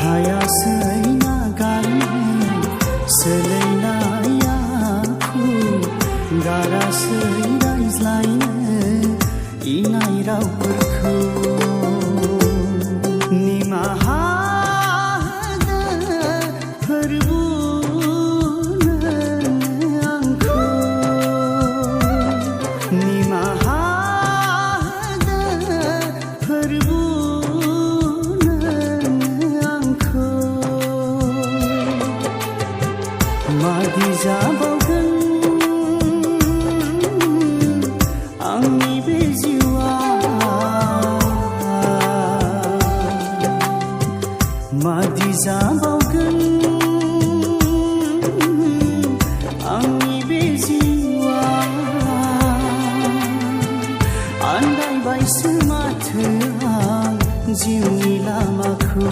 हायासै नागारनो सोलायनाय आखु गारासै रायज्लायनो इनाय रावफोरखौ निमाहा होदो फोरबुनो आंखौ निमाहा होदो फोरबुनो आंखौ मादि जाबावगोन आंनि बे जिउआ मादि जाबावगोन आंनि बे जिउआ आन्दायबायसो माथो आं जिउनि लामाखौ